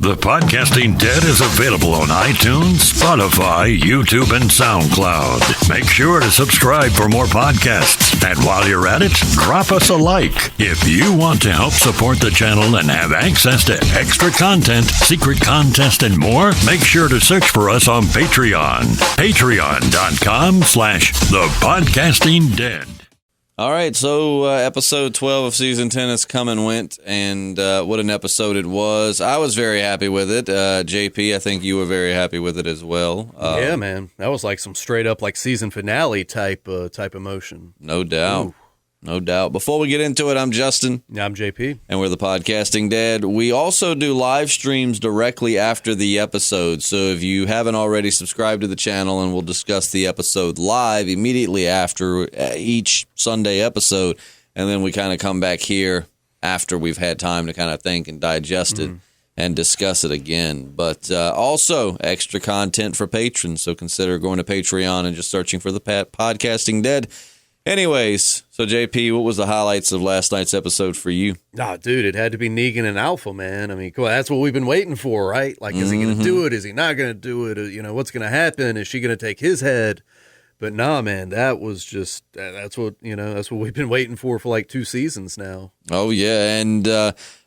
The Podcasting Dead is available on iTunes, Spotify, YouTube, and SoundCloud. Make sure to subscribe for more podcasts. And while you're at it, drop us a like. If you want to help support the channel and have access to extra content, secret contest, and more, make sure to search for us on Patreon. Patreon.com/ThePodcastingDead. All right, so episode 12 of season 10 has come and went, and what an episode it was. I was very happy with it. JP, I think you were very happy with it as well. Yeah, man. That was like some straight up like season finale type emotion. No doubt. Ooh. No doubt. Before we get into it, I'm Justin. I'm JP. And we're the Podcasting Dead. We also do live streams directly after the episode. So if you haven't already, subscribed to the channel, and we'll discuss the episode live immediately after each Sunday episode. And then we kind of come back here after we've had time to kind of think and digest it and discuss it again. But also extra content for patrons. So consider going to Patreon and just searching for the Podcasting Dead. Anyways, so JP, what was the highlights of last night's episode for you? Nah, dude, it had to be Negan and Alpha, man. I mean, cool, that's what we've been waiting for, right? Like, is he going to do it? Is he not going to do it? You know, what's going to happen? Is she going to take his head? But nah, man, that was just, that's what we've been waiting for like 2 seasons now. Oh, yeah, and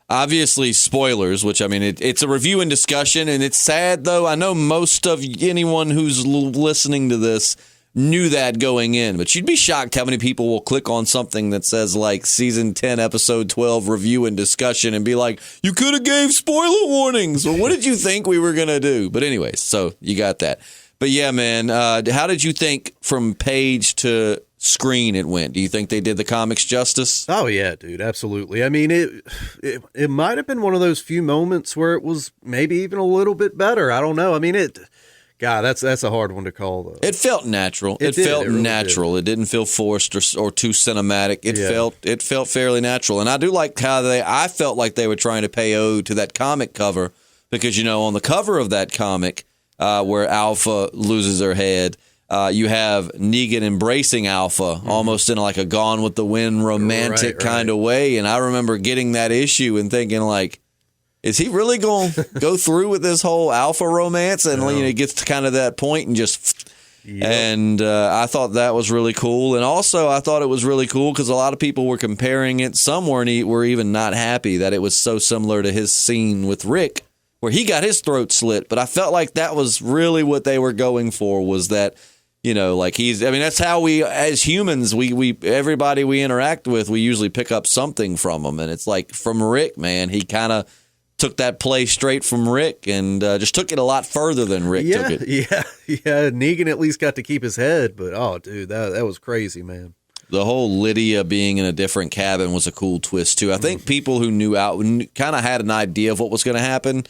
obviously spoilers, which, I mean, it's a review and discussion, and it's sad, though. I know most of anyone who's listening to this knew that going in, but you'd be shocked how many people will click on something that says like season 10 episode 12 review and discussion and be like, you could have gave spoiler warnings. Well, what did you think we were gonna do? But anyways, so you got that. But yeah, man, how did you think from page to screen it went? Do you think they did the comics justice? Oh yeah, dude, absolutely. I mean, it might have been one of those few moments where it was maybe even a little bit better. I don't know. I mean, God, that's a hard one to call, though. It felt natural. It felt really natural. It didn't feel forced or too cinematic. It felt fairly natural. And I do like how I felt like they were trying to pay ode to that comic cover because, you know, on the cover of that comic where Alpha loses her head, you have Negan embracing Alpha almost in like a Gone with the Wind romantic kind of way. And I remember getting that issue and thinking like, is he really going to go through with this whole Alpha romance? And you know, it gets to kind of that point and just... Yep. And I thought that was really cool. And also, I thought it was really cool because a lot of people were comparing it. Some were even not happy that it was so similar to his scene with Rick, where he got his throat slit. But I felt like that was really what they were going for, was that, you know, like that's how we, as humans, we everybody we interact with, we usually pick up something from them. And it's like from Rick, man, he kind of took that play straight from Rick and just took it a lot further than Rick took it. Yeah. Negan at least got to keep his head, but oh, dude, that was crazy, man. The whole Lydia being in a different cabin was a cool twist too. I think people who knew kind of had an idea of what was going to happen.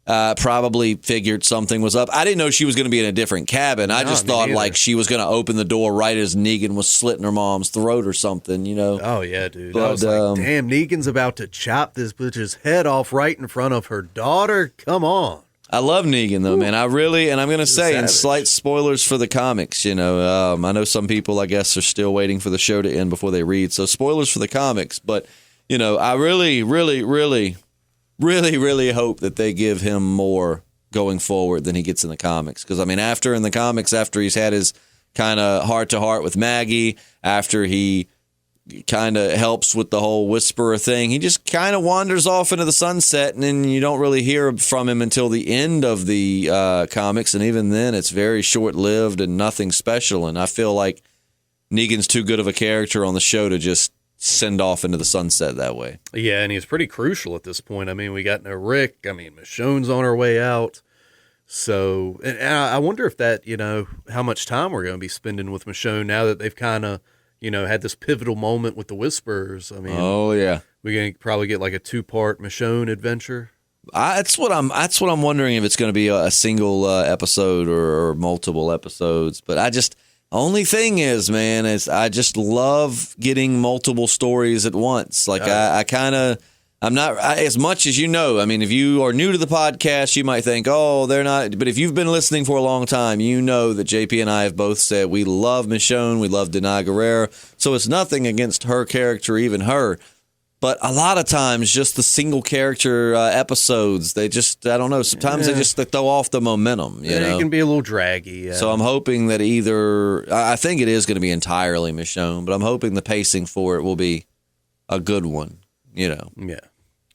Probably figured something was up. I didn't know she was going to be in a different cabin. I just thought like she was going to open the door right as Negan was slitting her mom's throat or something, you know? Oh, yeah, dude. But I was like, damn, Negan's about to chop this bitch's head off right in front of her daughter. Come on. I love Negan, though, man. And I'm going to say, in slight spoilers for the comics, you know, I know some people, I guess, are still waiting for the show to end before they read. So spoilers for the comics. But, you know, I really hope that they give him more going forward than he gets in the comics. Because, I mean, after he's had his kind of heart-to-heart with Maggie, after he kind of helps with the whole Whisperer thing, he just kind of wanders off into the sunset, and then you don't really hear from him until the end of the comics. And even then, it's very short-lived and nothing special. And I feel like Negan's too good of a character on the show to just send off into the sunset that way. Yeah, and he's pretty crucial at this point. I mean, we got no Rick. I mean, Michonne's on her way out. So, and I wonder if that, you know, how much time we're going to be spending with Michonne now that they've kind of, you know, had this pivotal moment with the Whisperers. I mean, oh yeah, we're going to probably get like a 2-part Michonne adventure. That's what I'm wondering, if it's going to be a single episode or multiple episodes. But only thing is, man, is I just love getting multiple stories at once. Like I'm not, as much as you know, I mean, if you are new to the podcast, you might think, oh, they're not. But if you've been listening for a long time, you know that JP and I have both said we love Michonne, we love Denai Guerrera. So it's nothing against her character, even her. But a lot of times, just the single character episodes, they just, I don't know, sometimes they just throw off the momentum. You know? It can be a little draggy. Yeah. So I'm hoping that I think it is going to be entirely Michonne, but I'm hoping the pacing for it will be a good one, you know. Yeah.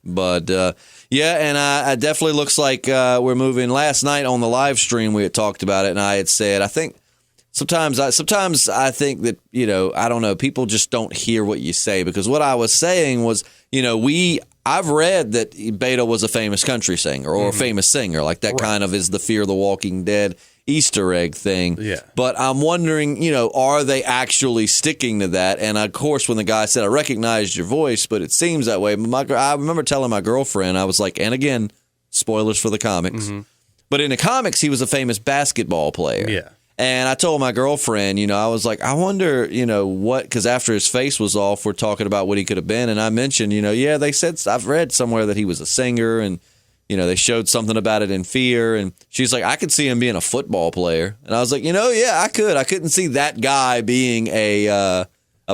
But, and it definitely looks like we're moving. Last night on the live stream, we had talked about it, and I had said, I think, Sometimes I think that, you know, I don't know, people just don't hear what you say, because what I was saying was, you know, I've read that Beta was a famous country singer or a famous singer, like that kind of is the Fear the Walking Dead Easter egg thing. Yeah. But I'm wondering, you know, are they actually sticking to that? And of course, when the guy said, I recognized your voice, but it seems that way. I remember telling my girlfriend, I was like, and again, spoilers for the comics, but in the comics, he was a famous basketball player. Yeah. And I told my girlfriend, you know, I was like, I wonder, you know, what, because after his face was off, we're talking about what he could have been. And I mentioned, you know, yeah, they said, I've read somewhere that he was a singer, and, you know, they showed something about it in Fear. And she's like, I could see him being a football player. And I was like, you know, yeah, I could. I couldn't see that guy being a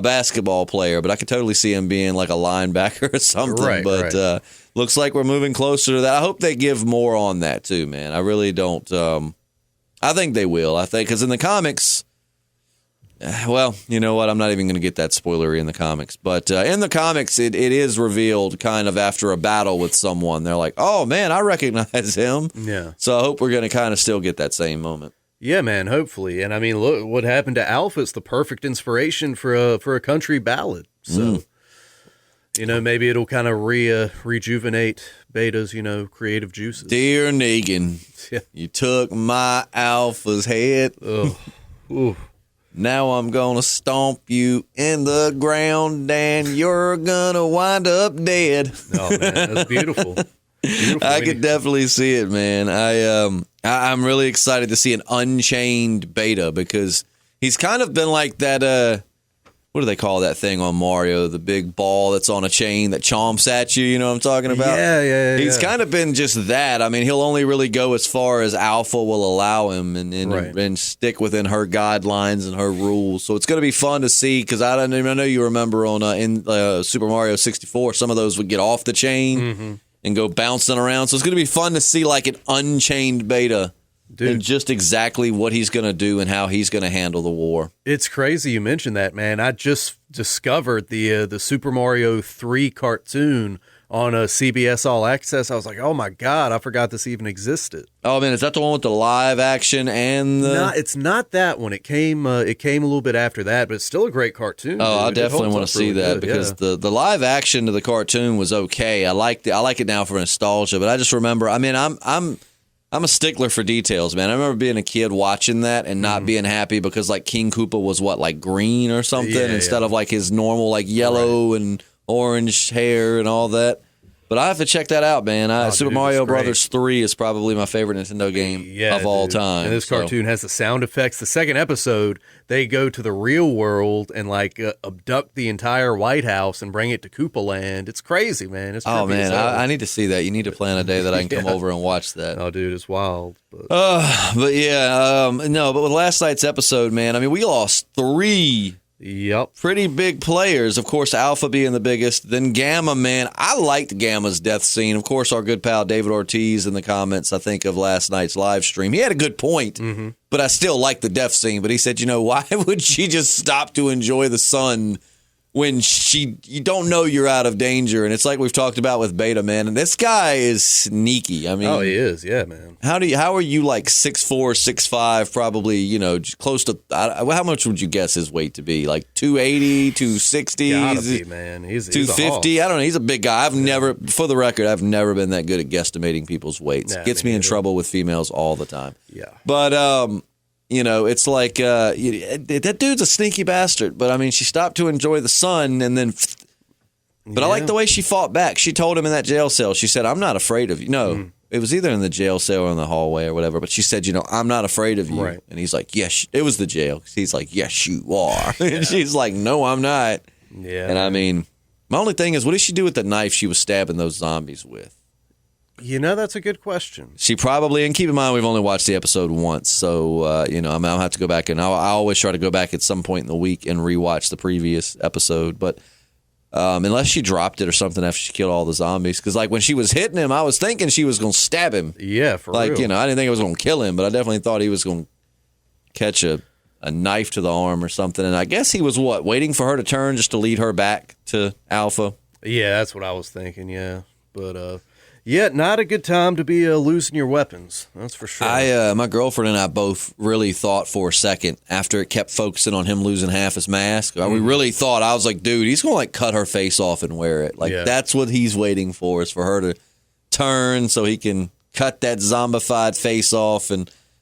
basketball player, but I could totally see him being like a linebacker or something. Right, but looks like we're moving closer to that. I hope they give more on that too, man. I really don't. I think they will. I think because in the comics, well, you know what? I'm not even going to get that spoilery in the comics. But in the comics, it is revealed kind of after a battle with someone. They're like, oh, man, I recognize him. Yeah. So I hope we're going to kind of still get that same moment. Yeah, man, hopefully. And I mean, look, what happened to Alpha is the perfect inspiration for a country ballad. So, you know, maybe it'll kind of rejuvenate Beta's, you know, creative juices. Dear Negan, you took my Alpha's head. Now I'm going to stomp you in the ground, and you're going to wind up dead. Oh, man, that's beautiful. I could definitely see it, man. I'm really excited to see an unchained Beta, because he's kind of been like that, what do they call that thing on Mario? The big ball that's on a chain that chomps at you. You know what I'm talking about? Yeah. He's kind of been just that. I mean, he'll only really go as far as Alpha will allow him, and stick within her guidelines and her rules. So it's going to be fun to see, because I know you remember on in Super Mario 64, some of those would get off the chain and go bouncing around. So it's going to be fun to see like an unchained Beta. Dude. And just exactly what he's going to do and how he's going to handle the war. It's crazy you mentioned that, man. I just discovered the Super Mario 3 cartoon on a CBS All Access. I was like, oh my God, I forgot this even existed. Oh man, is that the one with the live action and the... No, it's not that one. It came a little bit after that, but it's still a great cartoon. Oh, I definitely want to see that, because the live action to the cartoon was okay. I like it now for nostalgia, but I just remember, I mean, I'm a stickler for details, man. I remember being a kid watching that and not being happy because like King Koopa was like green or something instead of like his normal like yellow and orange hair and all that. But I have to check that out, man. Super Mario Brothers 3 is probably my favorite Nintendo game of all time. And this cartoon has the sound effects. The second episode, they go to the real world and like abduct the entire White House and bring it to Koopa Land. It's crazy, man. It's oh man, I need to see that. You need to plan a day that I can come over and watch that. Oh, dude, it's wild. But yeah, no. But with last night's episode, man, I mean, we lost 3. Yep. Pretty big players. Of course, Alpha being the biggest. Then Gamma, man. I liked Gamma's death scene. Of course, our good pal David Ortiz in the comments, I think, of last night's live stream. He had a good point, but I still like the death scene. But he said, you know, why would she just stop to enjoy the sun when you don't know you're out of danger? And it's like we've talked about with Beta, man. And this guy is sneaky. I mean, oh, he is, yeah, man. How are you like 6'4", 6'5", probably, you know, close to, how much would you guess his weight to be? Like 280, 260? Gotta be, man. He's 250? I don't know. He's a big guy. For the record, I've never been that good at guesstimating people's weights. Gets me in trouble with females all the time. Yeah. But, you know, it's like, that dude's a sneaky bastard. But, I mean, she stopped to enjoy the sun and then... But I like the way she fought back. She told him in that jail cell, she said, I'm not afraid of you. No, it was either in the jail cell or in the hallway or whatever. But she said, you know, I'm not afraid of you. Right. And he's like, yes, it was the jail. He's like, yes, you are. And she's like, no, I'm not. Yeah. And I mean, my only thing is, what did she do with the knife she was stabbing those zombies with? You know, that's a good question. She probably, and keep in mind, we've only watched the episode once. So, you know, I'll have to go back, and I always try to go back at some point in the week and rewatch the previous episode. But Unless she dropped it or something after she killed all the zombies. Because, like, when she was hitting him, I was thinking she was going to stab him. Yeah, for real. Like, you know, I didn't think it was going to kill him, but I definitely thought he was going to catch a knife to the arm or something. And I guess he was, waiting for her to turn just to lead her back to Alpha? Yeah, that's what I was thinking, yeah. But, yeah, not a good time to be losing your weapons. That's for sure. My girlfriend and I both really thought for a second after it kept focusing on him losing half his mask. We really thought, I was like, dude, he's going to like cut her face off and wear it. Like that's what he's waiting for, is for her to turn so he can cut that zombified face off.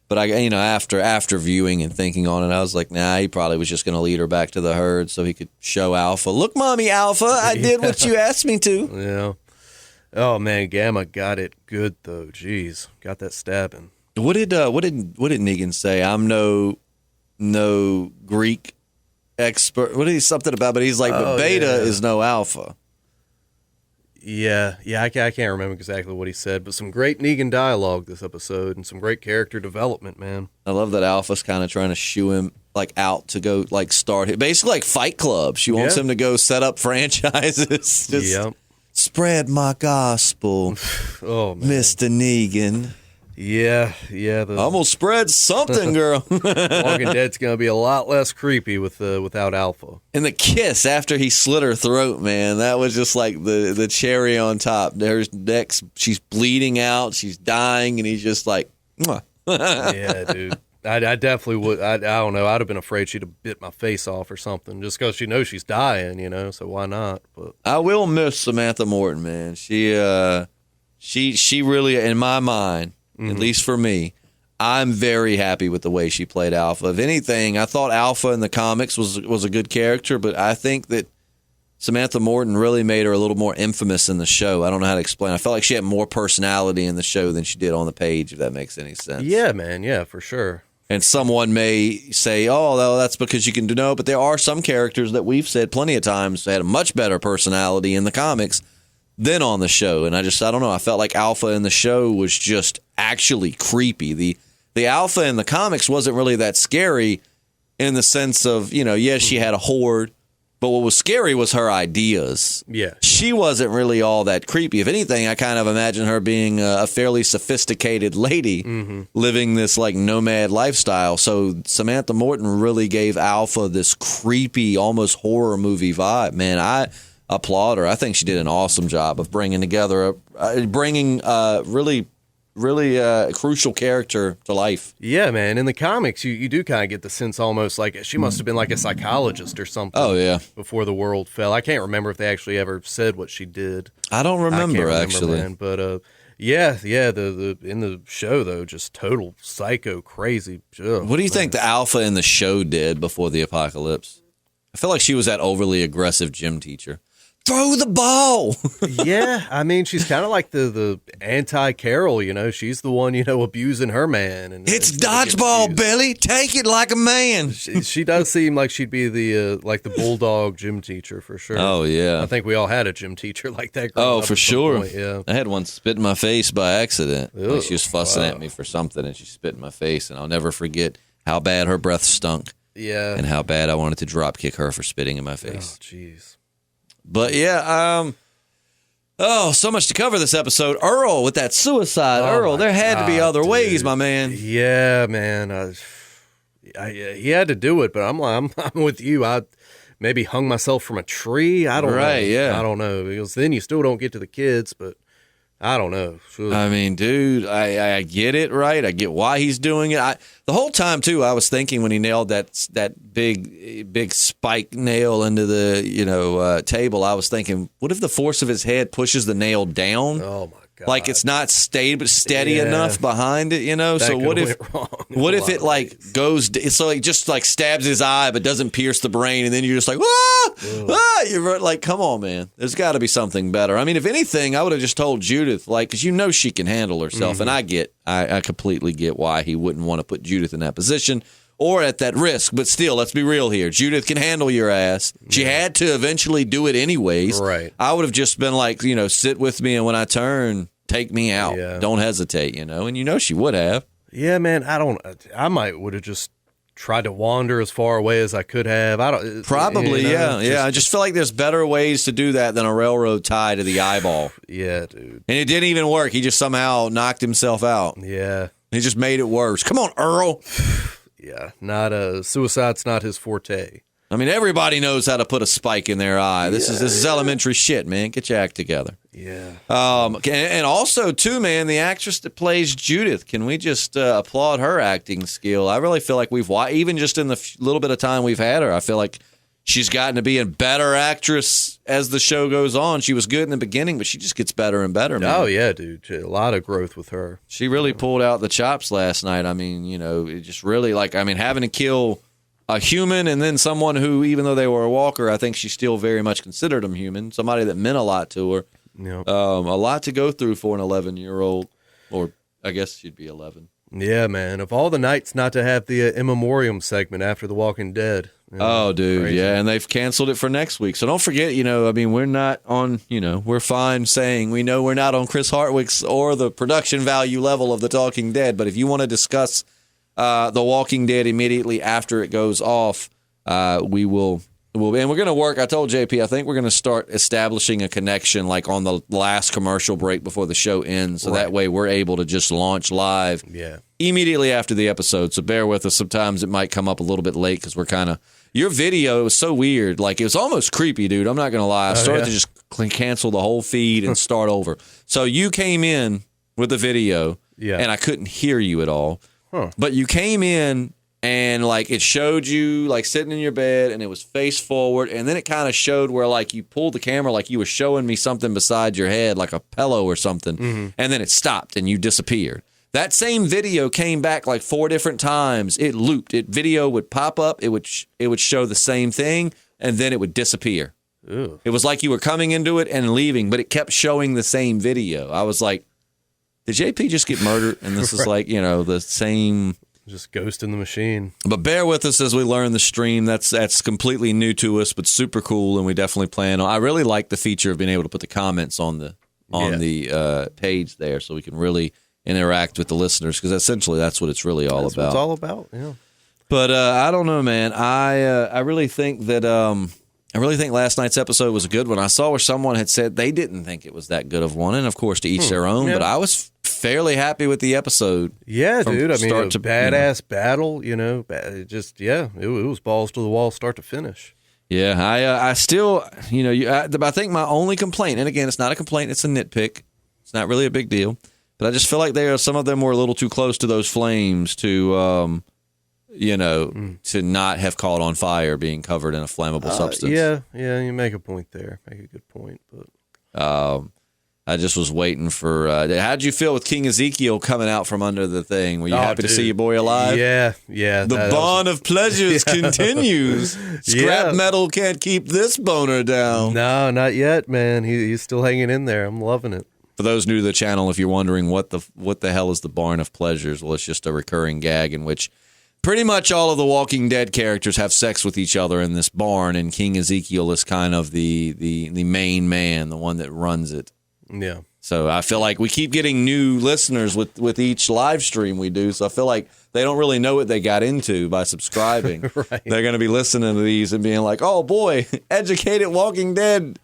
But I, after viewing and thinking on it, I was like, nah, he probably was just going to lead her back to the herd so he could show Alpha, look, Mommy Alpha, I did what you asked me to. Yeah. Oh man, Gamma got it good though. Jeez, got that stabbing. What did Negan say? I'm no Greek expert. What is something about? But he's like, but Beta is no Alpha. Yeah, I can't remember exactly what he said, but some great Negan dialogue this episode and some great character development, man. I love that Alpha's kind of trying to shoo him like out to go like start it, basically like Fight Club. She wants him to go set up franchises. Just spread my gospel, Mr. Negan. Yeah. I'm gonna spread something, girl. Walking Dead's gonna be a lot less creepy without Alpha. And the kiss after he slit her throat, man, that was just like the cherry on top. There's next, she's bleeding out, she's dying, and he's just like, mwah. Yeah, dude. I definitely would. I don't know. I'd have been afraid she'd have bit my face off or something, just because she knows she's dying, so why not? But I will miss Samantha Morton, man. She really, in my mind, at least for me, I'm very happy with the way she played Alpha. If anything, I thought Alpha in the comics was a good character, but I think that Samantha Morton really made her a little more infamous in the show. I don't know how to explain. I felt like she had more personality in the show than she did on the page, if that makes any sense. Yeah, man. Yeah, for sure. And someone may say, oh, that's because you can do no, but there are some characters that we've said plenty of times had a much better personality in the comics than on the show. And I don't know. I felt like Alpha in the show was just actually creepy. The Alpha in the comics wasn't really that scary in the sense of, yes, she had a horde, but what was scary was her ideas. Yeah. She wasn't really all that creepy. If anything, I kind of imagine her being a fairly sophisticated lady living this like nomad lifestyle. So Samantha Morton really gave Alpha this creepy, almost horror movie vibe. Man, I applaud her. I think she did an awesome job of bringing together, really crucial character to life. Yeah, man. In the comics, you do kind of get the sense almost like she must have been like a psychologist or something. Oh, yeah. Before the world fell. I can't remember if they actually ever said what she did. I don't remember, actually. Man. But the in the show, though, just total psycho crazy. What do you think the Alpha in the show did before the apocalypse? I feel like she was that overly aggressive gym teacher. Throw the ball. Yeah, I mean, she's kind of like the anti-Carol, She's the one, abusing her man. And it's dodgeball, Billy. Take it like a man. She does seem like she'd be the bulldog gym teacher for sure. Oh, yeah. I think we all had a gym teacher like that. Oh, for sure. Point, yeah. I had one spit in my face by accident. Like she was fussing at me for something, and she spit in my face, and I'll never forget how bad her breath stunk. Yeah. And how bad I wanted to drop kick her for spitting in my face. Oh, jeez. But yeah, so much to cover this episode. Earl with that suicide. Earl, there had to be other ways, my man. Yeah, man. He had to do it, but I'm with you. I maybe hung myself from a tree. I don't know. Right, yeah. I don't know, because then you still don't get to the kids, but I don't know. I mean, dude, I get it, right? I get why he's doing it. The whole time, too, I was thinking when he nailed that big spike nail into the table, I was thinking, what if the force of his head pushes the nail down? Oh, my God. Like it's not steady enough behind it, So what if it like goes, so it just like stabs his eye but doesn't pierce the brain, and then you're just like, you're like, come on, man. There's got to be something better. I mean, if anything, I would have just told Judith, like, because she can handle herself, and I completely get why he wouldn't want to put Judith in that position or at that risk. But still, let's be real here. Judith can handle your ass. She had to eventually do it anyways. Right. I would have just been like, sit with me, and when I turn, take me out. Yeah. Don't hesitate, and she would have. Yeah, man. I might would have just tried to wander as far away as I could have. I don't probably, I just feel like there's better ways to do that than a railroad tie to the eyeball. Yeah, dude. And it didn't even work. He just somehow knocked himself out. Yeah. He just made it worse. Come on, Earl. Yeah, suicide's not his forte. I mean, everybody knows how to put a spike in their eye. This is elementary shit, man. Get your act together. Yeah. And also, too, man, the actress that plays Judith, can we just applaud her acting skill? I really feel like even just in the little bit of time we've had her, I feel like she's gotten to be a better actress as the show goes on. She was good in the beginning, but she just gets better and better, man. Oh, yeah, dude. A lot of growth with her. She really pulled out the chops last night. I mean, it just really, having to kill a human and then someone who, even though they were a walker, I think she still very much considered them human, somebody that meant a lot to her. Yeah. A lot to go through for an 11-year-old, or I guess she'd be 11. Yeah, man. Of all the nights not to have the in memoriam segment after The Walking Dead. Oh, dude, crazy. yeah, and they've canceled it for next week. So don't forget, we're not on, we're fine saying we know we're not on Chris Hardwick's or the production value level of The Talking Dead, but if you want to discuss The Walking Dead immediately after it goes off, we will. And we're going to work. I told JP, I think we're going to start establishing a connection like on the last commercial break before the show ends. So that way we're able to just launch live immediately after the episode. So bear with us. Sometimes it might come up a little bit late because we're kind of. Your video was so weird. Like, it was almost creepy, dude. I'm not going to lie. I started to just cancel the whole feed and start over. So you came in with the video, and I couldn't hear you at all. Huh. But you came in. And, it showed you, sitting in your bed, and it was face forward. And then it kind of showed where, you pulled the camera like you were showing me something beside your head, like a pillow or something. Mm-hmm. And then it stopped, and you disappeared. That same video came back, 4 different times. It looped. Video would pop up. It would show the same thing, and then it would disappear. Ew. It was like you were coming into it and leaving, but it kept showing the same video. I was like, did JP just get murdered? And this is the same... Just ghost in the machine. But bear with us as we learn the stream. That's completely new to us, but super cool, and we definitely plan on. I really like the feature of being able to put the comments on the page there, so we can really interact with the listeners, because essentially that's what it's really all That's about. What it's all about, yeah. But I don't know, man. I really think that last night's episode was a good one. I saw where someone had said they didn't think it was that good of one, and of course, to each their own. Yeah. But I was fairly happy with the episode. Yeah, dude. I mean, a badass battle. It was balls to the wall, start to finish. Yeah, I still, I think my only complaint, and again, it's not a complaint, it's a nitpick. It's not really a big deal, but I just feel like some of them were a little too close to those flames to. To not have caught on fire, being covered in a flammable substance. Yeah, you make a point there. Make a good point. But I just was waiting for. How'd you feel with King Ezekiel coming out from under the thing? Were you happy to see your boy alive? Yeah. The bond of pleasures continues. Scrap metal can't keep this boner down. No, not yet, man. He's still hanging in there. I'm loving it. For those new to the channel, if you're wondering what the hell is the barn of pleasures, well, it's just a recurring gag in which. Pretty much all of the Walking Dead characters have sex with each other in this barn, and King Ezekiel is kind of the main man, the one that runs it. Yeah. So I feel like we keep getting new listeners with each live stream we do, so I feel like they don't really know what they got into by subscribing. Right. They're going to be listening to these and being like, oh boy, educated Walking Dead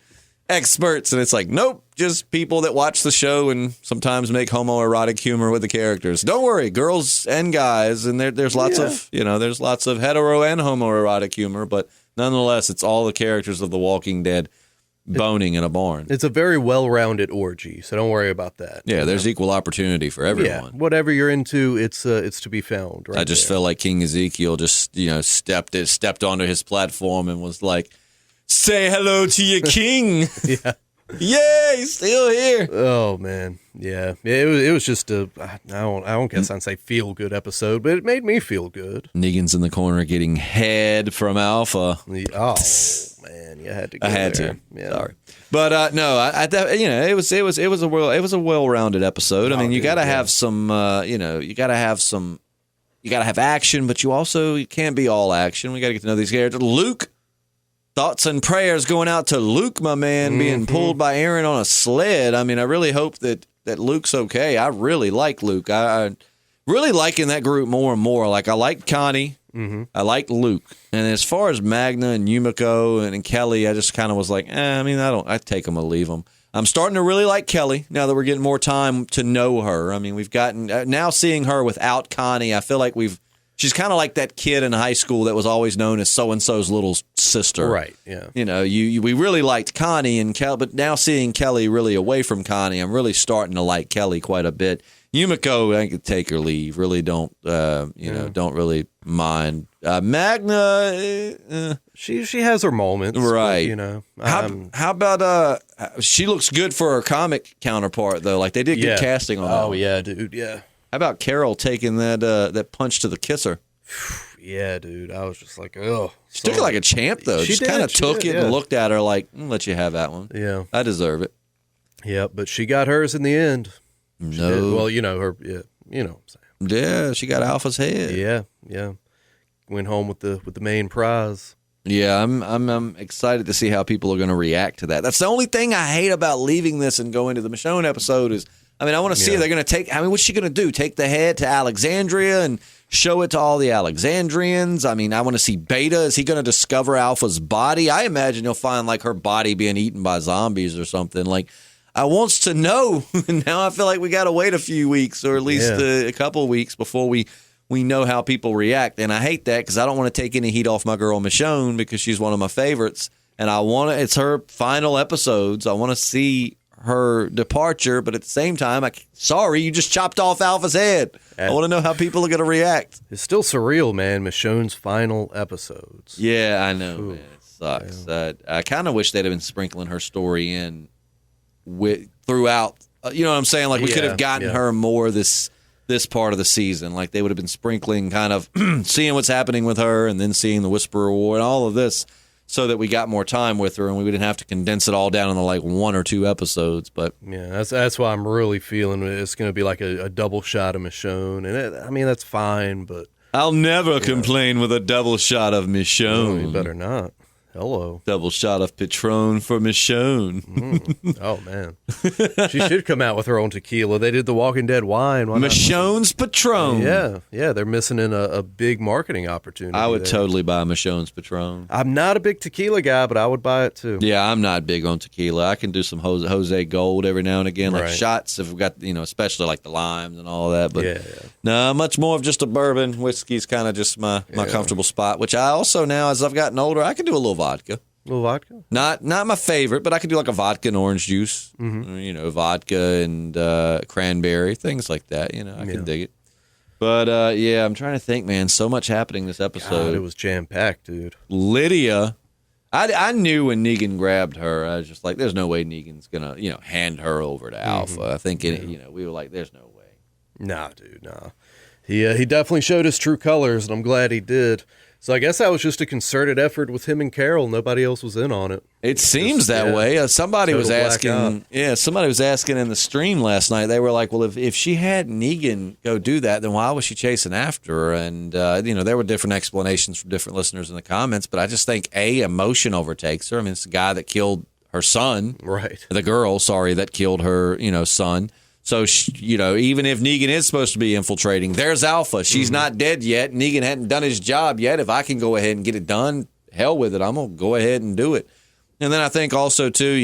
experts. And it's like, nope, just people that watch the show and sometimes make homoerotic humor with the characters. Don't worry, girls and guys, and there's lots of there's lots of hetero and homoerotic humor, but nonetheless, it's all the characters of The Walking Dead boning in a barn. It's a very well-rounded orgy, so don't worry about that. Yeah, there's equal opportunity for everyone. Yeah, whatever you're into, it's to be found. Right. I just felt like King Ezekiel just stepped onto his platform and was like, say hello to your king. Yeah, he's still here. Oh man, yeah. It was just I don't guess I'd say feel good episode, but it made me feel good. Negan's in the corner getting head from Alpha. Oh man, you had to. I had to. Yeah. Sorry, but no, it was a well-rounded episode. I mean, you got to have some, you got to have action, but you can't be all action. We got to get to know these characters. Luke. Thoughts and prayers going out to Luke, my man, being pulled by Aaron on a sled. I mean, I really hope that Luke's okay. I really like Luke. I really liking that group more and more. Like, I liked Connie Mm-hmm. I liked Luke. And as far as Magna and Yumiko and Kelly, I just kind of was like, I'd take them or leave them. I'm starting to really like Kelly now that we're getting more time to know her. I mean, we've gotten, now seeing her without Connie, I feel like she's kind of like that kid in high school that was always known as so-and-so's little sister. Right, yeah. You know, we really liked Connie and Kelly, but now seeing Kelly really away from Connie, I'm really starting to like Kelly quite a bit. Yumiko, I could take or leave. Really don't, don't really mind. Magna, she has her moments, right? But, how about she looks good for her comic counterpart though. Like they did good casting on that. Oh yeah, dude. Yeah. How about Carol taking that punch to the kisser? Yeah, dude. I was just like, oh. She took it like a champ though. She kind of took it and looked at her like, I'll let you have that one. Yeah, I deserve it. Yeah, but she got hers in the end. No. Well, her. Yeah, you know what I'm saying. Yeah, she got Alpha's head. Yeah. Went home with the main prize. Yeah, I'm excited to see how people are going to react to that. That's the only thing I hate about leaving this and going to the Michonne episode is, I want to see if they're going to take, what's she going to do? Take the head to Alexandria and show it to all the Alexandrians? I want to see Beta. Is he going to discover Alpha's body? I imagine he'll find like her body being eaten by zombies or something. Like, I wants to know. Now I feel like we got to wait a few weeks or at least a couple weeks before we know how people react. And I hate that because I don't want to take any heat off my girl Michonne because she's one of my favorites. And it's her final episodes. I want to see her departure, but at the same time, sorry, you just chopped off Alpha's head. I want to know how people are going to react. It's still surreal, man. Michonne's final episodes. Yeah, I know, man. It sucks. Yeah. I kind of wish they'd have been sprinkling her story in throughout. You know what I'm saying? Like we could have gotten her more this part of the season. Like they would have been sprinkling kind of seeing what's happening with her and then seeing the Whisperer War and all of this so that we got more time with her and we didn't have to condense it all down into like 1 or 2 episodes. But yeah, that's why I'm really feeling it's going to be like a double shot of Michonne. And that's fine, but I'll never complain with a double shot of Michonne. Oh, you better not. Hello. Double shot of Patron for Michonne. Oh, man. She should come out with her own tequila. They did the Walking Dead wine. Michonne's Patron. Yeah. They're missing in a big marketing opportunity. I would totally buy Michonne's Patron. I'm not a big tequila guy, but I would buy it too. Yeah, I'm not big on tequila. I can do some Jose Gold every now and again, like shots if we've got, especially like the limes and all that. But no, much more of just a bourbon. Whiskey's kind of just my comfortable spot, which I also now, as I've gotten older, I can do a little vodka. A little vodka? Not my favorite, but I can do like a vodka and orange juice. Mm-hmm. Vodka and cranberry, things like that. I can dig it. But I'm trying to think, man. So much happening this episode. God, it was jam-packed, dude. Lydia, I knew when Negan grabbed her, I was just like, there's no way Negan's gonna, hand her over to Alpha. I think we were like, there's no way. Nah, dude, nah. He definitely showed his true colors, and I'm glad he did. So I guess that was just a concerted effort with him and Carol. Nobody else was in on it. It seems that way. Somebody was asking. Yeah, somebody was asking in the stream last night. They were like, "Well, if she had Negan go do that, then why was she chasing after her?" And there were different explanations from different listeners in the comments. But I just think emotion overtakes her. It's the guy that killed her son, right? The girl, that killed her, son. So, even if Negan is supposed to be infiltrating, there's Alpha. She's not dead yet. Negan hadn't done his job yet. If I can go ahead and get it done, hell with it. I'm going to go ahead and do it. And then I think also, too,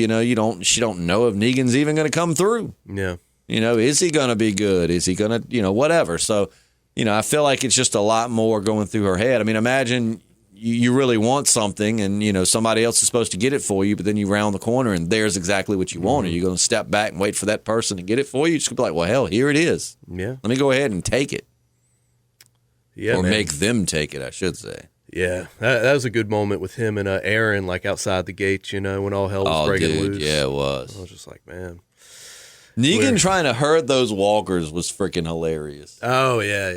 she don't know if Negan's even going to come through. Yeah. Is he going to be good? Is he going to, whatever. So, I feel like it's just a lot more going through her head. Imagine you really want something and, somebody else is supposed to get it for you, but then you round the corner and there's exactly what you want. Are you going to step back and wait for that person to get it for you? You're just going to be like, well, hell, here it is. Yeah. Let me go ahead and take it. Yeah, or make them take it, I should say. Yeah. That was a good moment with him and Aaron, like outside the gates, when all hell was breaking loose. Yeah, it was. I was just like, man. Negan trying to herd those walkers was freaking hilarious. Oh, yeah.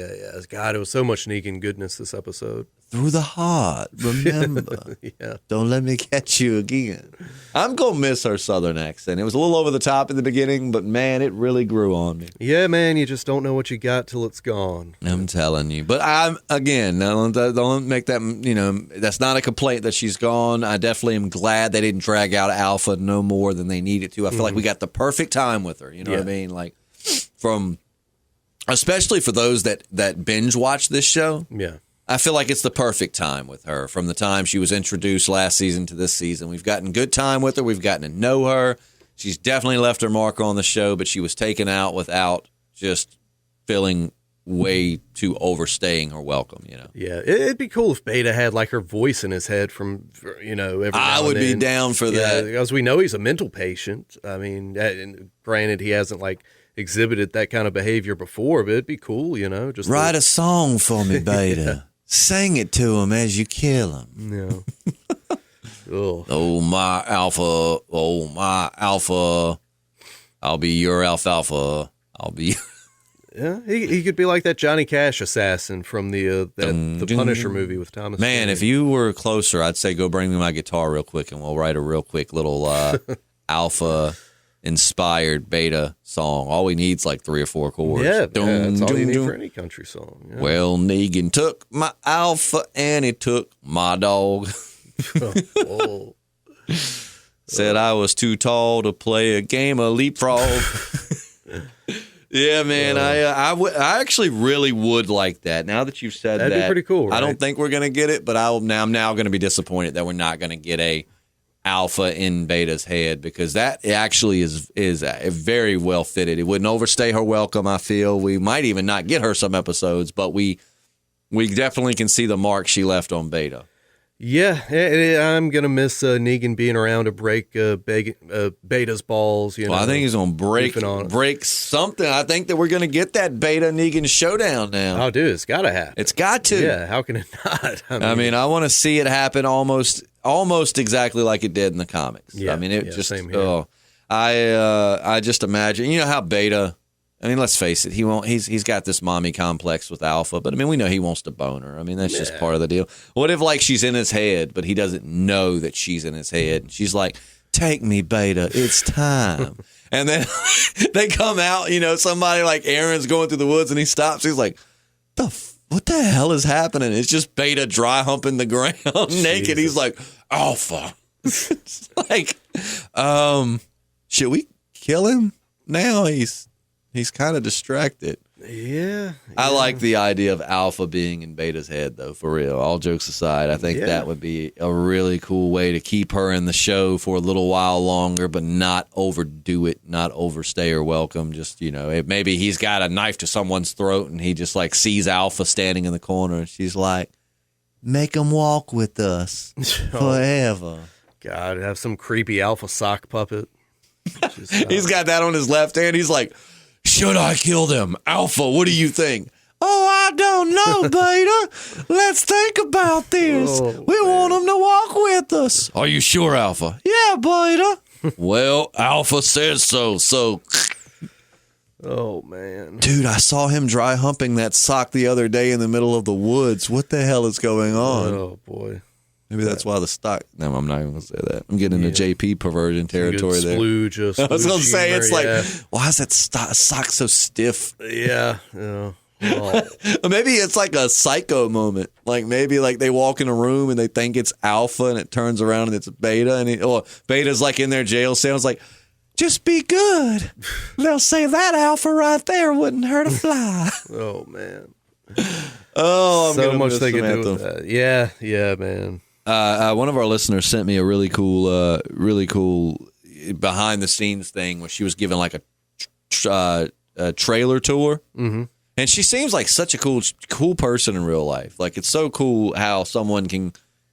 God, it was so much Negan goodness this episode. Through the heart, remember. Yeah. Don't let me catch you again. I'm going to miss her southern accent. It was a little over the top in the beginning, but man, it really grew on me. Yeah, man, you just don't know what you got till it's gone. I'm telling you. But don't make that, that's not a complaint that she's gone. I definitely am glad they didn't drag out Alpha no more than they needed to. I feel like we got the perfect time with her. You know what I mean? Like, especially for those that binge watch this show. Yeah. I feel like it's the perfect time with her. From the time she was introduced last season to this season, we've gotten good time with her. We've gotten to know her. She's definitely left her mark on the show, but she was taken out without just feeling way too overstaying her welcome, you know. Yeah, it'd be cool if Beta had like her voice in his head from, you know, every now I would and then. be down for that. Because we know he's a mental patient. I mean, and granted, he hasn't like exhibited that kind of behavior before, but it'd be cool, you know. Just write a song for me, Beta. Yeah. Sing it to him as you kill him. Yeah. Oh, my alpha. I'll be your alfalfa. I'll be... Yeah, he could be like that Johnny Cash assassin from the Punisher movie with Thomas. Man, if you were closer, I'd say go bring me my guitar real quick, and we'll write a real quick little alpha-inspired Beta song. All we need is like 3 or 4 chords. Yeah, that's all you need for any country song. Yeah. Well, Negan took my alpha, and he took my dog. Said I was too tall to play a game of leapfrog. Yeah, man, I actually really would like that. Now that you've said that'd be pretty cool, right? I don't think we're going to get it, but I'm now going to be disappointed that we're not going to get a alpha in Beta's head, because that actually is very well fitted. It wouldn't overstay her welcome, I feel. We might even not get her some episodes, but we definitely can see the mark she left on Beta. Yeah, I'm going to miss Negan being around to break Beta's balls. You know, I think he's going to break something. I think that we're going to get that Beta Negan showdown now. Oh, dude, it's got to happen. It's got to. Yeah, how can it not? I mean, I want to see it happen almost exactly like it did in the comics. Yeah, I mean, same here. I just imagine, you know how Beta, I mean, let's face it, he's got this mommy complex with Alpha, but I mean, we know he wants to bone her. I mean, that's just part of the deal. What if like she's in his head, but he doesn't know that she's in his head, and she's like, "Take me, Beta, it's time." And then they come out, you know, somebody like Aaron's going through the woods, and he stops. He's like, what the hell is happening? It's just Beta dry humping the ground naked. He's like, Alpha. It's like, should we kill him now? He's kind of distracted. Yeah. I like the idea of Alpha being in Beta's head, though, for real. All jokes aside, I think that would be a really cool way to keep her in the show for a little while longer, but not overdo it, not overstay her welcome. Just, you know, maybe he's got a knife to someone's throat and he just like sees Alpha standing in the corner, and she's like, "Make him walk with us forever." God, have some creepy Alpha sock puppet. He's got that on his left hand. He's like, "Should I kill them? Alpha, what do you think?" "Oh, I don't know, Beta. Let's think about this. We want them to walk with us." "Are you sure, Alpha?" "Yeah, Beta." "Well, Alpha says so. Oh, man. Dude, I saw him dry humping that sock the other day in the middle of the woods. What the hell is going on? Oh, boy. Maybe that's why the stock... No, I'm not even going to say that. I'm getting into JP perversion territory there. I was going to say, it's like, why is that sock so stiff? Yeah. Oh. Maybe it's like a Psycho moment. Like maybe like they walk in a room and they think it's Alpha, and it turns around and it's Beta. And Beta's like in their jail cell. It's like, "Just be good. They'll say that Alpha right there wouldn't hurt a fly." Oh, man. Oh, I'm so gonna much miss they can Samantha. do with that. Yeah, man. One of our listeners sent me a really cool behind the scenes thing where she was giving like a trailer tour, and she seems like such a cool person in real life. Like, it's so cool how someone can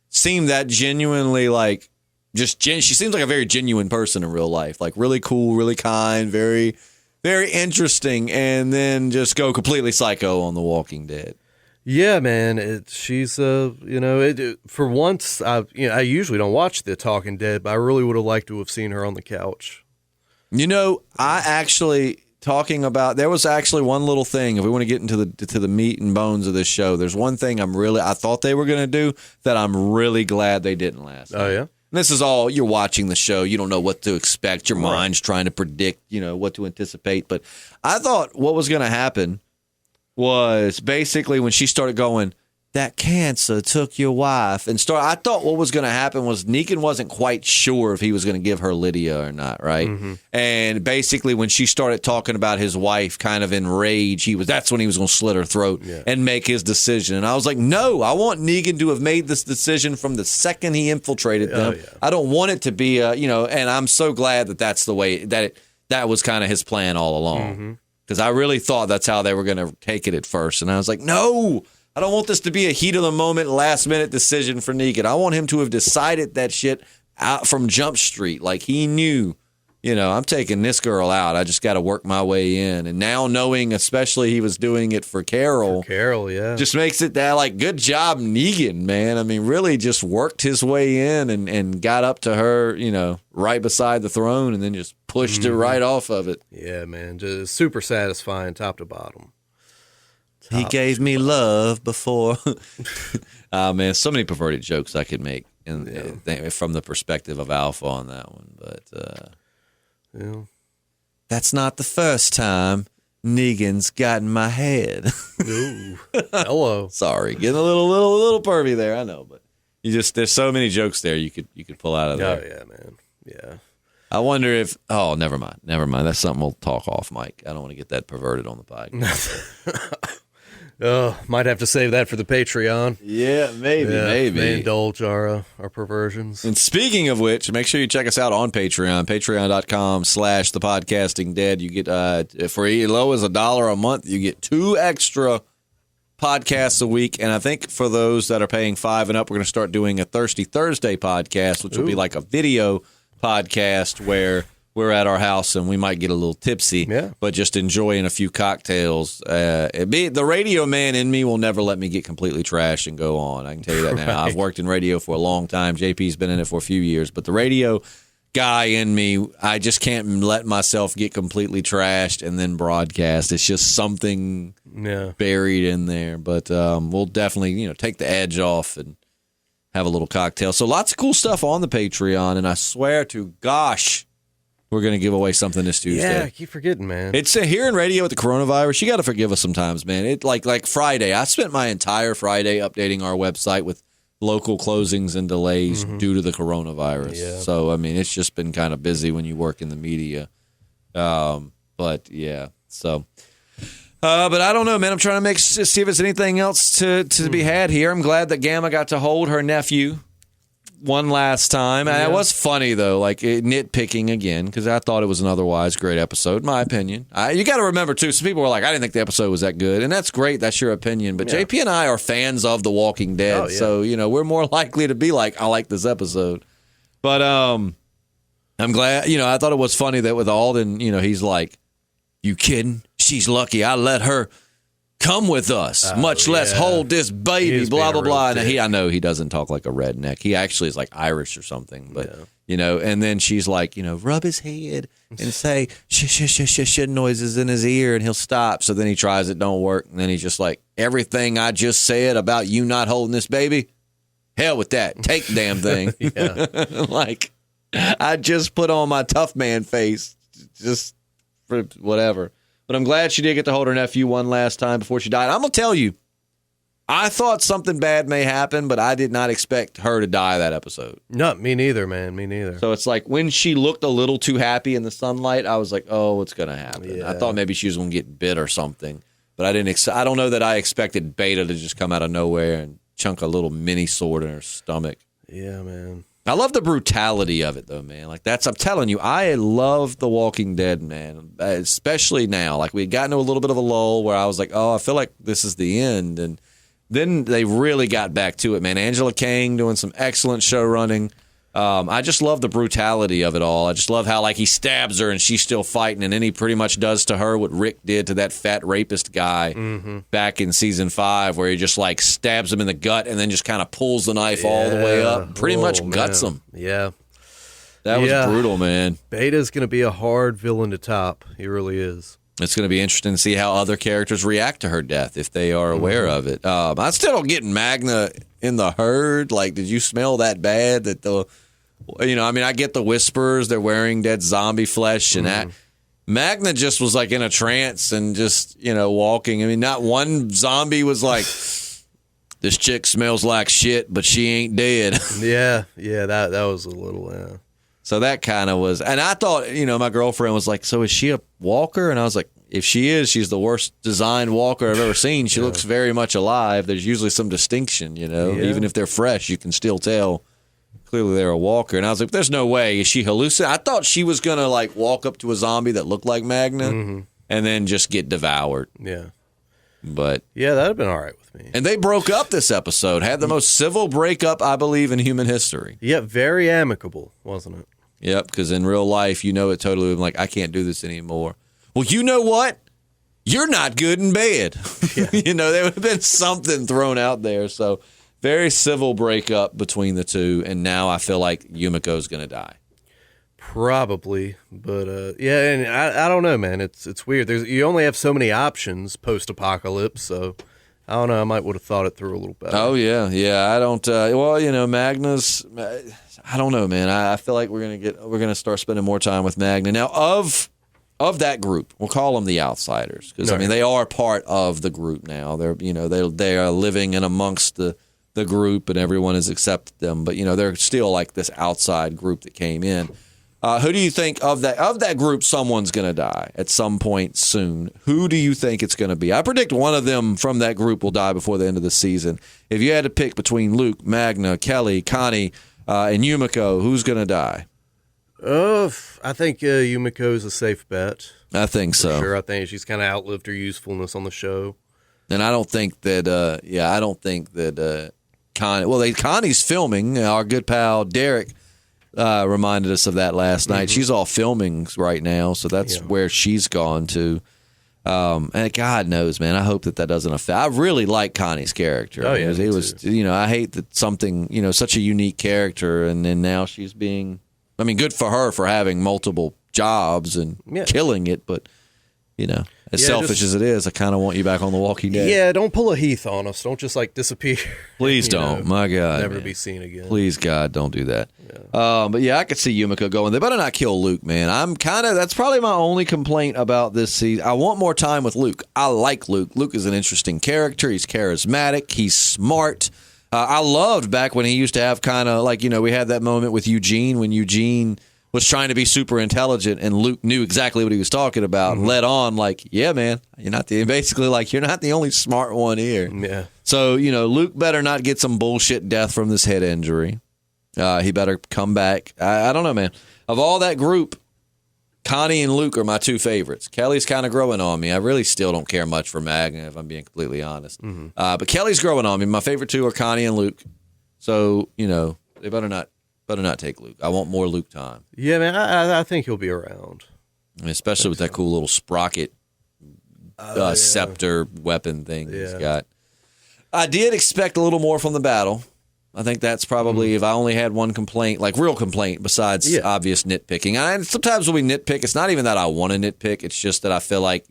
seem that genuinely like she seems like a very genuine person in real life. Like really cool, really kind, very very interesting, and then just go completely psycho on The Walking Dead. Yeah, man. She's for once, I usually don't watch The Talking Dead, but I really would have liked to have seen her on the couch. You know, there was actually one little thing. If we want to get into the meat and bones of this show, there's one thing I thought they were going to do that I'm really glad they didn't last night. Oh, yeah? And this is all, you're watching the show. You don't know what to expect. Your mind's trying to predict, what to anticipate. But I thought what was going to happen was basically when she started going, that cancer took your wife. And I thought what was going to happen was Negan wasn't quite sure if he was going to give her Lydia or not, right? Mm-hmm. And basically when she started talking about his wife kind of in rage, that's when he was going to slit her throat and make his decision. And I was like, no, I want Negan to have made this decision from the second he infiltrated them. Yeah. I don't want it to be, and I'm so glad that that's the way that was kind of his plan all along. Because I really thought that's how they were going to take it at first. And I was like, no, I don't want this to be a heat of the moment, last minute decision for Negan. I want him to have decided that shit out from Jump Street. Like he knew, I'm taking this girl out. I just got to work my way in. And now knowing, especially he was doing it for Carol. Just makes it that like, good job, Negan, man. I mean, really just worked his way in and got up to her, right beside the throne and then just pushed her right off of it. Yeah, man. Just super satisfying top to bottom. He gave me love before. Man, so many perverted jokes I could make from the perspective of Alpha on that one. But that's not the first time Negan's got in my head. Ooh, hello. Sorry, getting a little pervy there. I know, but there's so many jokes there you could pull out of there. Oh yeah, man. Yeah. I wonder if. Oh, never mind. That's something we'll talk off, Mike. I don't want to get that perverted on the podcast. Oh, might have to save that for the Patreon. Yeah, maybe. May indulge our perversions. And speaking of which, make sure you check us out on Patreon, patreon.com/thepodcastingdead. You get, for as low as $1 a month, you get 2 extra podcasts a week. And I think for those that are paying $5 and up, we're going to start doing a Thirsty Thursday podcast, which will be like a video podcast where we're at our house and we might get a little tipsy, but just enjoying a few cocktails. The radio man in me will never let me get completely trashed and go on. I can tell you that now. Right. I've worked in radio for a long time. JP's been in it for a few years, but the radio guy in me, I just can't let myself get completely trashed and then broadcast. It's just something buried in there. But we'll definitely, take the edge off and have a little cocktail. So lots of cool stuff on the Patreon, and I swear to gosh, we're going to give away something this Tuesday. Yeah, I keep forgetting, man. It's here in radio with the coronavirus. You got to forgive us sometimes, man. It like Friday. I spent my entire Friday updating our website with local closings and delays due to the coronavirus. Yeah. So, I mean, it's just been kind of busy when you work in the media. But, yeah. So, but I don't know, man. I'm trying to see if there's anything else to be had here. I'm glad that Gamma got to hold her nephew one last time. And it was funny, though, like nitpicking again, because I thought it was an otherwise great episode, in my opinion. You got to remember, too, some people were like, I didn't think the episode was that good. And that's great. That's your opinion. But JP and I are fans of The Walking Dead. So, we're more likely to be like, I like this episode. But I'm glad, I thought it was funny that with Alden, he's like, you kidding? She's lucky I let her come with us, much less hold this baby, blah, blah, blah. And I know he doesn't talk like a redneck. He actually is like Irish or something. But, and then she's like, rub his head and say, shh noises in his ear, and he'll stop. So then he tries it, don't work. And then he's just like, everything I just said about you not holding this baby, hell with that. Take the damn thing. Like, I just put on my tough man face just for whatever. But I'm glad she did get to hold her nephew one last time before she died. I'm going to tell you, I thought something bad may happen, but I did not expect her to die that episode. No, me neither, man. Me neither. So it's like when she looked a little too happy in the sunlight, I was like, oh, what's going to happen? Yeah. I thought maybe she was going to get bit or something. But I don't know that I expected Beta to just come out of nowhere and chunk a little mini sword in her stomach. Yeah, man. I love the brutality of it, though, man. Like, I'm telling you, I love The Walking Dead, man, especially now. Like, we had gotten to a little bit of a lull where I was like, oh, I feel like this is the end. And then they really got back to it, man. Angela Kang doing some excellent show running. I just love the brutality of it all. I just love how, like, he stabs her and she's still fighting, and then he pretty much does to her what Rick did to that fat rapist guy back in season 5, where he just, like, stabs him in the gut and then just kind of pulls the knife all the way up. Pretty much guts him. Yeah. That was brutal, man. Beta's going to be a hard villain to top. He really is. It's going to be interesting to see how other characters react to her death, if they are aware of it. I still don't get Magna in the herd. Like, did you smell that bad? That I get the whispers. They're wearing dead zombie flesh and that. Magna just was like in a trance and just, walking. I mean, not one zombie was like, this chick smells like shit, but she ain't dead. Yeah, that was a little. So that kind of was, and I thought, my girlfriend was like, so is she a walker? And I was like, if she is, she's the worst designed walker I've ever seen. She looks very much alive. There's usually some distinction, even if they're fresh, you can still tell clearly they're a walker. And I was like, there's no way. Is she hallucinating? I thought she was going to like walk up to a zombie that looked like Magna and then just get devoured. Yeah. But yeah, that'd have been all right with me. And they broke up this episode, had the most civil breakup, I believe, in human history. Yeah, very amicable, wasn't it? Yep, because in real life, it totally was like, I can't do this anymore. Well, you know what? You're not good in bed. Yeah. There would have been something thrown out there. So very civil breakup between the two. And now I feel like Yumiko's going to die. Probably. But yeah, and I don't know, man. It's weird. You only have so many options post-apocalypse. So I don't know. I might would have thought it through a little better. Oh, yeah. Yeah, I don't. Magna's. I don't know, man. I feel like we're going to start spending more time with Magna. Now, of that group, we'll call them the outsiders because they are part of the group now. They're they are living in amongst the group and everyone has accepted them. But they're still like this outside group that came in. Who do you think of that group? Someone's going to die at some point soon. Who do you think it's going to be? I predict one of them from that group will die before the end of the season. If you had to pick between Luke, Magna, Kelly, Connie, and Yumiko, who's going to die? I think Yumiko's a safe bet. I think so. Sure, I think she's kind of outlived her usefulness on the show. And I don't think that. Connie. Well, Connie's filming. Our good pal Derek reminded us of that last night. She's all filming right now, so that's where she's gone to. And God knows, man. I hope that doesn't affect. I really like Connie's character. Oh yeah, it was. I hate that something. Such a unique character, and then now she's being. I mean, good for her for having multiple jobs and killing it, but, as selfish as it is, I kind of want you back on The Walking Dead. Yeah, don't pull a Heath on us. Don't just, disappear. Please don't. My God. Never be seen again. Please, God, don't do that. Yeah. But, I could see Yumiko going. They better not kill Luke, man. That's probably my only complaint about this season. I want more time with Luke. I like Luke. Luke is an interesting character. He's charismatic. He's smart. I loved back when he used to have kind of we had that moment with Eugene when Eugene was trying to be super intelligent and Luke knew exactly what he was talking about and led on yeah, man, you're not the only smart one here. Yeah. So, Luke better not get some bullshit death from this head injury. He better come back. I don't know, man. Of all that group, Connie and Luke are my two favorites. Kelly's kind of growing on me. I really still don't care much for Magna, if I'm being completely honest. But Kelly's growing on me. My favorite two are Connie and Luke. So, they better not take Luke. I want more Luke time. Yeah, man, I think he'll be around. Especially with that cool little sprocket scepter weapon thing he's got. I did expect a little more from the battle. I think that's probably, if I only had one complaint, real complaint, besides obvious nitpicking. And sometimes when we nitpick, it's not even that I want to nitpick. It's just that I feel like,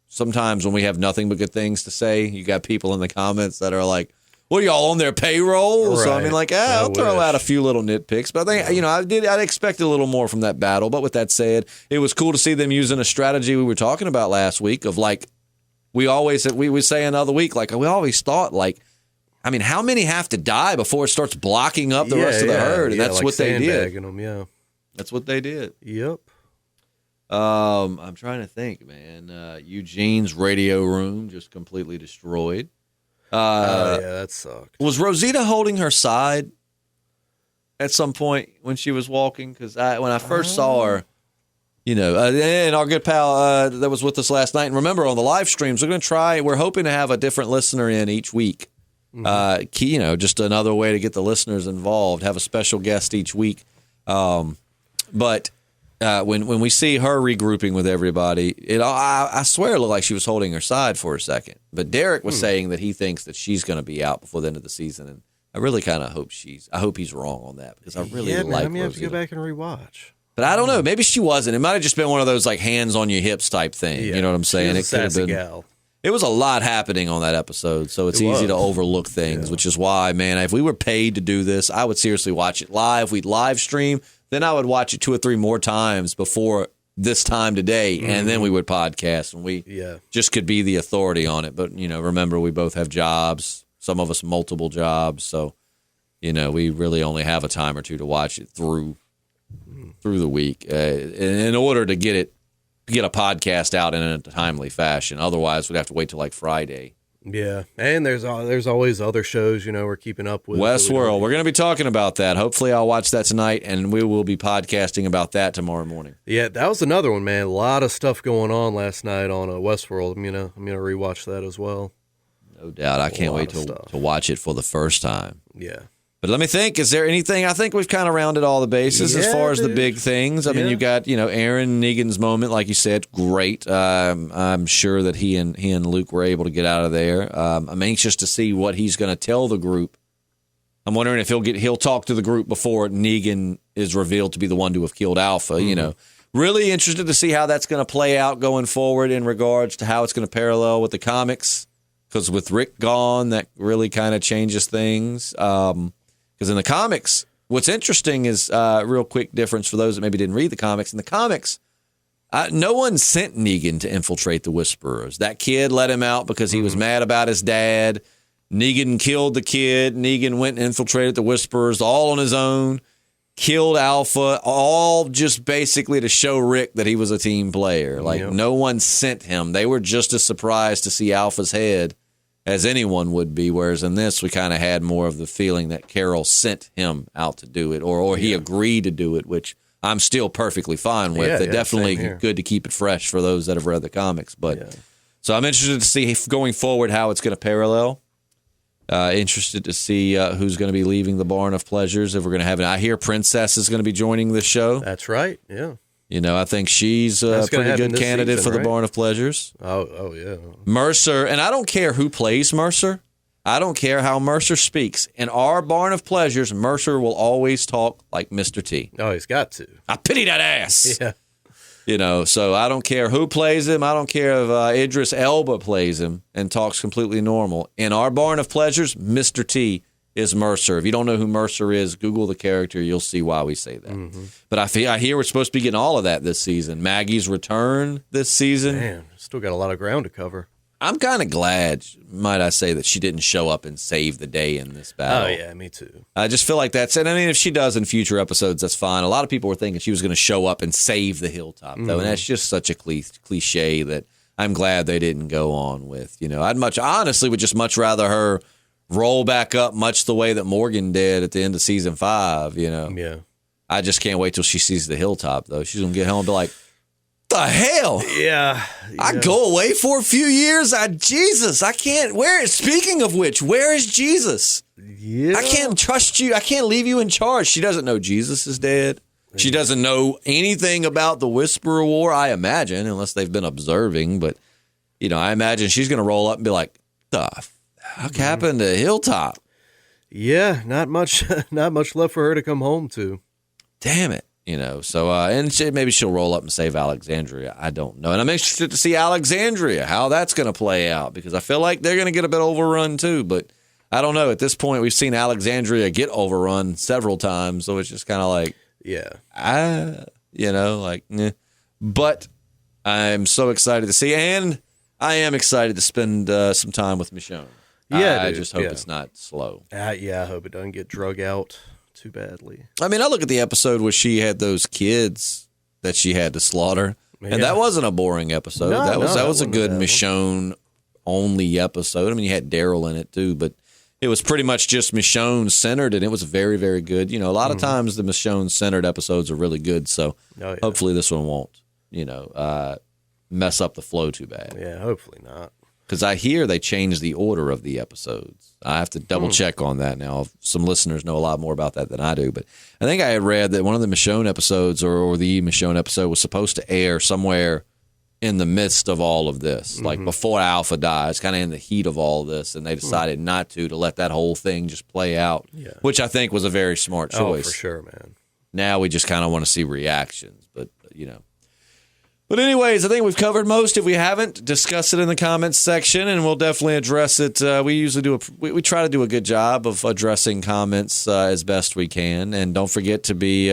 sometimes when we have nothing but good things to say, you got people in the comments that are like, well, y'all on their payroll? Right. So, I'll throw out a few little nitpicks. But I think, I'd expect a little more from that battle. But with that said, it was cool to see them using a strategy we were talking about last week of we say another week, we always thought, how many have to die before it starts blocking up the rest of the herd? And that's what they did. Them, That's what they did. Yep. I'm trying to think, man. Eugene's radio room just completely destroyed. That sucked. Was Rosita holding her side at some point when she was walking? Because when I first saw her, and our good pal that was with us last night, and remember on the live streams, we're hoping to have a different listener in each week. Just another way to get the listeners involved, have a special guest each week. But when we see her regrouping with everybody, I swear it looked like she was holding her side for a second. But Derek was saying that he thinks that she's going to be out before the end of the season, and I really kind of hope he's wrong on that because I really like Rosita. Have to go back and rewatch. But I don't know. Maybe she wasn't. It might have just been one of those hands on your hips type thing. Yeah. You know what I'm saying? It could have been. Gal. It was a lot happening on that episode, so it's easy to overlook things, which is why, man, if we were paid to do this, I would seriously watch it live. We'd live stream. Then I would watch it 2 or 3 more times before this time today, and then we would podcast, and we just could be the authority on it. But, remember, we both have jobs, some of us multiple jobs. So, we really only have a time or two to watch it through the week in order to get a podcast out in a timely fashion. Otherwise, we'd have to wait till like Friday. Yeah, and there's always other shows, we're keeping up with. Westworld, we're going to be talking about that. Hopefully I'll watch that tonight, and we will be podcasting about that tomorrow morning. Yeah, that was another one, man. A lot of stuff going on last night on Westworld. I'm gonna rewatch that as well. No doubt. I can't wait to watch it for the first time. Yeah. But let me think, is there anything? I think we've kind of rounded all the bases as far as the big things. I mean, you got, Aaron Negan's moment, like you said, great. I'm sure that he and Luke were able to get out of there. I'm anxious to see what he's going to tell the group. I'm wondering if he'll talk to the group before Negan is revealed to be the one to have killed Alpha. Mm-hmm. Really interested to see how that's going to play out going forward in regards to how it's going to parallel with the comics. Because with Rick gone, that really kind of changes things. Because in the comics, what's interesting is real quick difference for those that maybe didn't read the comics. In the comics, no one sent Negan to infiltrate the Whisperers. That kid let him out because he was mad about his dad. Negan killed the kid. Negan went and infiltrated the Whisperers all on his own. Killed Alpha, all just basically to show Rick that he was a team player. No one sent him. They were just as surprised to see Alpha's head as anyone would be, whereas in this, we kind of had more of the feeling that Carol sent him out to do it, or he agreed to do it, which I'm still perfectly fine with. It's definitely good to keep it fresh for those that have read the comics. So I'm interested to see going forward how it's going to parallel. Interested to see who's going to be leaving the Barn of Pleasures. If we're going to have I hear Princess is going to be joining this show. That's right, yeah. I think she's a pretty good candidate for the Barn of Pleasures. Oh, yeah. Mercer, and I don't care who plays Mercer. I don't care how Mercer speaks. In our Barn of Pleasures, Mercer will always talk like Mr. T. Oh, he's got to. I pity that ass. Yeah. So I don't care who plays him. I don't care if Idris Elba plays him and talks completely normal. In our Barn of Pleasures, Mr. T is Mercer. If you don't know who Mercer is, Google the character. You'll see why we say that. Mm-hmm. But I hear we're supposed to be getting all of that this season. Maggie's return this season. Man, still got a lot of ground to cover. I'm kind of glad, might I say, that she didn't show up and save the day in this battle. Oh, yeah, me too. I just feel like that's it. I mean, if she does in future episodes, that's fine. A lot of people were thinking she was going to show up and save the Hilltop, though, and that's just such a cliche that I'm glad they didn't go on with. I'd honestly would just much rather her roll back up much the way that Morgan did at the end of season 5, Yeah. I just can't wait till she sees the Hilltop, though. She's going to get home and be like, the hell? Yeah. I go away for a few years. Jesus, I can't. Speaking of which, where is Jesus? Yeah. I can't trust you. I can't leave you in charge. She doesn't know Jesus is dead. She doesn't know anything about the Whisperer War, I imagine, unless they've been observing. But, I imagine she's going to roll up and be like, the fuck happened to Hilltop? Yeah, not much left for her to come home to. Damn it. So and maybe she'll roll up and save Alexandria. I don't know. And I'm interested to see Alexandria, how that's going to play out, because I feel like they're going to get a bit overrun too. But I don't know. At this point, we've seen Alexandria get overrun several times. So it's just kind of like, But I'm so excited to see. And I am excited to spend some time with Michonne. Yeah, I just hope it's not slow. I hope it doesn't get drug out too badly. I mean, I look at the episode where she had those kids that she had to slaughter, and that wasn't a boring episode. That was a good Michonne only episode. I mean, you had Daryl in it too, but it was pretty much just Michonne centered, and it was very, very good. A lot of times the Michonne centered episodes are really good, so hopefully this one won't, mess up the flow too bad. Yeah, hopefully not. Because I hear they changed the order of the episodes. I have to double check on that now. Some listeners know a lot more about that than I do. But I think I had read that one of the Michonne episodes or the Michonne episode was supposed to air somewhere in the midst of all of this, like before Alpha dies, kind of in the heat of all this. And they decided not to let that whole thing just play out, which I think was a very smart choice. Oh, for sure, man. Now we just kind of want to see reactions. But, But anyways, I think we've covered most. If we haven't, discuss it in the comments section, and we'll definitely address it. We usually we try to do a good job of addressing comments as best we can. And don't forget to be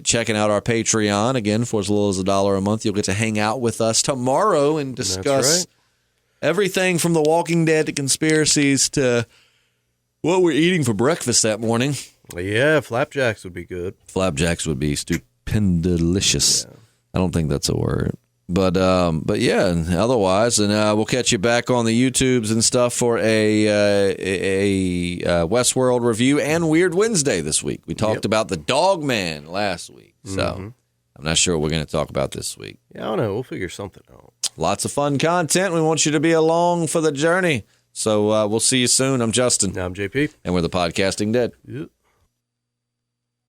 checking out our Patreon. Again, for as little as $1 a month, you'll get to hang out with us tomorrow and discuss everything from The Walking Dead to conspiracies to what we're eating for breakfast that morning. Yeah, flapjacks would be good. Flapjacks would be stupendous. Yeah. I don't think that's a word. But yeah, otherwise, and we'll catch you back on the YouTubes and stuff for a Westworld review and Weird Wednesday this week. We talked about the Dog Man last week, so I'm not sure what we're going to talk about this week. Yeah, I don't know. We'll figure something out. Lots of fun content. We want you to be along for the journey. So we'll see you soon. I'm Justin. I'm JP. And we're the Podcasting Dead. Yep.